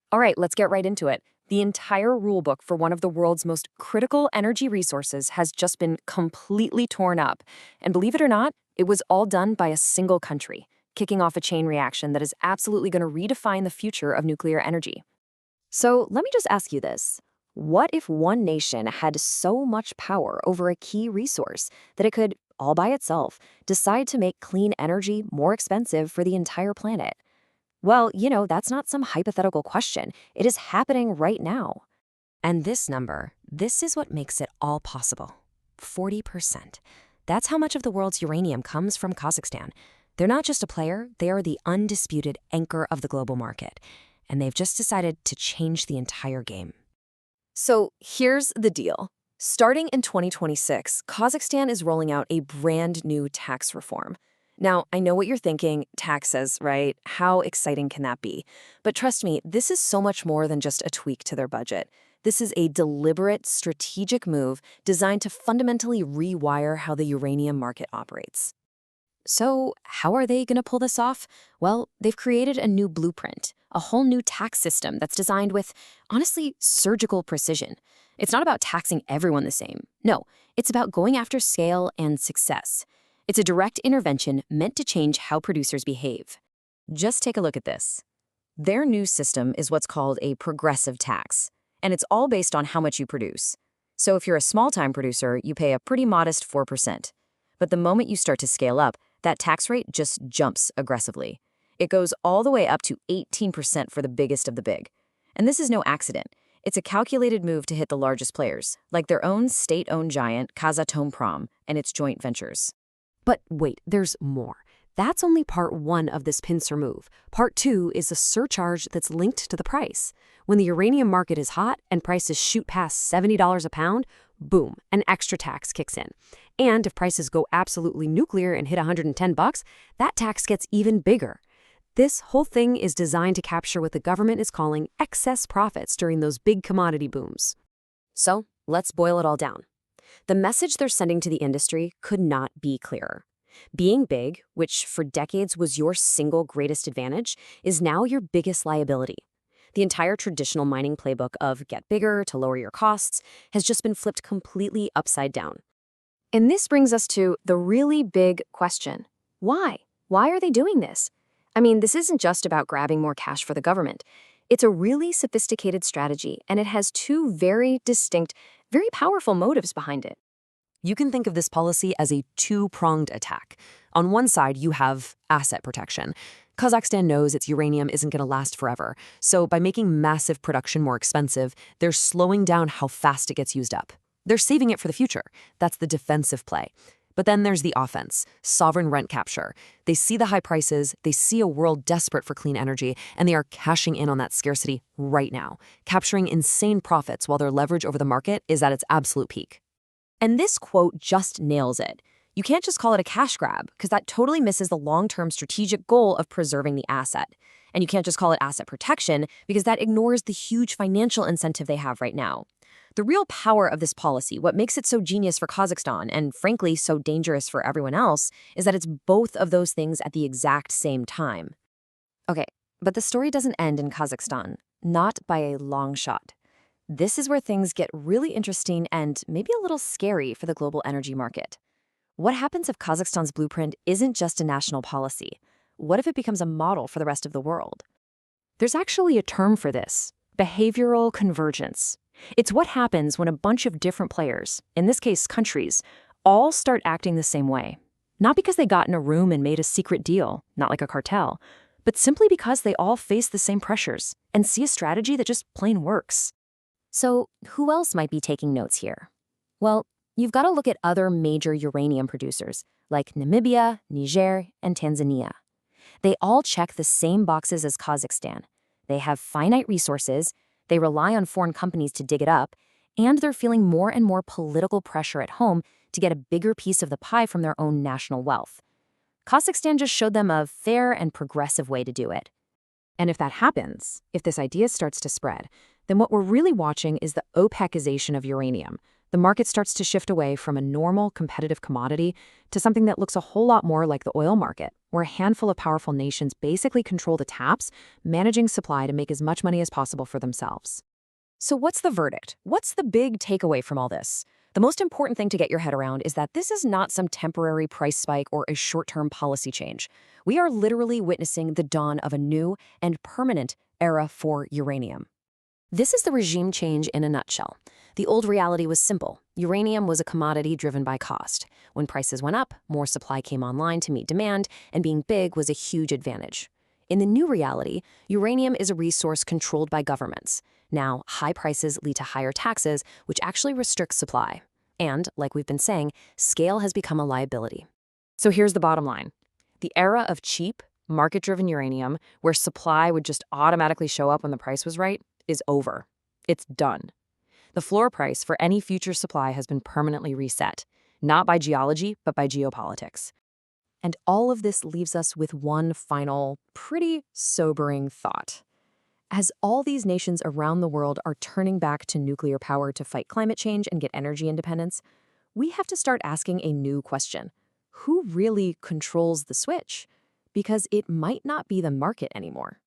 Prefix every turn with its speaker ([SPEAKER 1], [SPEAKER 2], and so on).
[SPEAKER 1] All right, let's get right into it. The entire rulebook for one of the world's most critical energy resources has just been completely torn up. And believe it or not, it was all done by a single country, kicking off a chain reaction that is absolutely going to redefine the future of nuclear energy. So let me just ask you this. What if one nation had so much power over a key resource that it could, all by itself, decide to make clean energy more expensive for the entire planet? Well, that's not some hypothetical question. It is happening right now. And this is what makes it all possible. 40%. That's how much of the world's uranium comes from Kazakhstan. They're not just a player, they are the undisputed anchor of the global market. And they've just decided to change the entire game. So here's the deal. Starting in 2026, Kazakhstan is rolling out a brand new tax reform. Now, I know what you're thinking, taxes, right? How exciting can that be? But trust me, this is so much more than just a tweak to their budget. This is a deliberate, strategic move designed to fundamentally rewire how the uranium market operates. So, how are they going to pull this off? Well, they've created a new blueprint, a whole new tax system that's designed with, honestly, surgical precision. It's not about taxing everyone the same. No, it's about going after scale and success. It's a direct intervention meant to change how producers behave. Just take a look at this. Their new system is what's called a progressive tax, and it's all based on how much you produce. So if you're a small-time producer, you pay a pretty modest 4%. But the moment you start to scale up, that tax rate just jumps aggressively. It goes all the way up to 18% for the biggest of the big. And this is no accident. It's a calculated move to hit the largest players, like their own state-owned giant, Kazatomprom, and its joint ventures. But wait, there's more. That's only part one of this pincer move. Part two is a surcharge that's linked to the price. When the uranium market is hot and prices shoot past $70 a pound, boom, an extra tax kicks in. And if prices go absolutely nuclear and hit $110, that tax gets even bigger. This whole thing is designed to capture what the government is calling excess profits during those big commodity booms. So, let's boil it all down. The message they're sending to the industry could not be clearer. Being big, which for decades was your single greatest advantage, is now your biggest liability. The entire traditional mining playbook of get bigger to lower your costs has just been flipped completely upside down. And this brings us to the really big question. Why? Why are they doing this? I mean, this isn't just about grabbing more cash for the government. It's a really sophisticated strategy, and it has two very distinct, very powerful motives behind it. You can think of this policy as a two-pronged attack. On one side, you have asset protection. Kazakhstan knows its uranium isn't going to last forever, so by making massive production more expensive, they're slowing down how fast it gets used up. They're saving it for the future. That's the defensive play. But then there's the offense, sovereign rent capture. They see the high prices, they see a world desperate for clean energy, and they are cashing in on that scarcity right now, capturing insane profits while their leverage over the market is at its absolute peak. And this quote just nails it. You can't just call it a cash grab, because that totally misses the long-term strategic goal of preserving the asset. And you can't just call it asset protection, because that ignores the huge financial incentive they have right now. The real power of this policy, what makes it so genius for Kazakhstan and frankly so dangerous for everyone else, is that it's both of those things at the exact same time. Okay, but the story doesn't end in Kazakhstan, not by a long shot. This is where things get really interesting and maybe a little scary for the global energy market. What happens if Kazakhstan's blueprint isn't just a national policy? What if it becomes a model for the rest of the world? There's actually a term for this, behavioral convergence. It's what happens when a bunch of different players, in this case countries, all start acting the same way. Not because they got in a room and made a secret deal, not like a cartel, but simply because they all face the same pressures and see a strategy that just plain works. So who else might be taking notes here? Well, you've got to look at other major uranium producers like Namibia, Niger, and Tanzania. They all check the same boxes as Kazakhstan. They have finite resources, they rely on foreign companies to dig it up, and they're feeling more and more political pressure at home to get a bigger piece of the pie from their own national wealth. Kazakhstan just showed them a fair and progressive way to do it. And if that happens, if this idea starts to spread, then what we're really watching is the OPECization of uranium. The market starts to shift away from a normal competitive commodity to something that looks a whole lot more like the oil market. where a handful of powerful nations basically control the taps, managing supply to make as much money as possible for themselves. So what's the verdict? What's the big takeaway from all this? The most important thing to get your head around is that this is not some temporary price spike or a short-term policy change. We are literally witnessing the dawn of a new and permanent era for uranium. This is the regime change in a nutshell. The old reality was simple. Uranium was a commodity driven by cost. When prices went up, more supply came online to meet demand, and being big was a huge advantage. In the new reality, uranium is a resource controlled by governments. Now, high prices lead to higher taxes, which actually restricts supply. And, like we've been saying, scale has become a liability. So here's the bottom line. The era of cheap, market-driven uranium, where supply would just automatically show up when the price was right, is over. It's done. The floor price for any future supply has been permanently reset, not by geology, but by geopolitics. And all of this leaves us with one final, pretty sobering thought. As all these nations around the world are turning back to nuclear power to fight climate change and get energy independence, we have to start asking a new question. Who really controls the switch? Because it might not be the market anymore.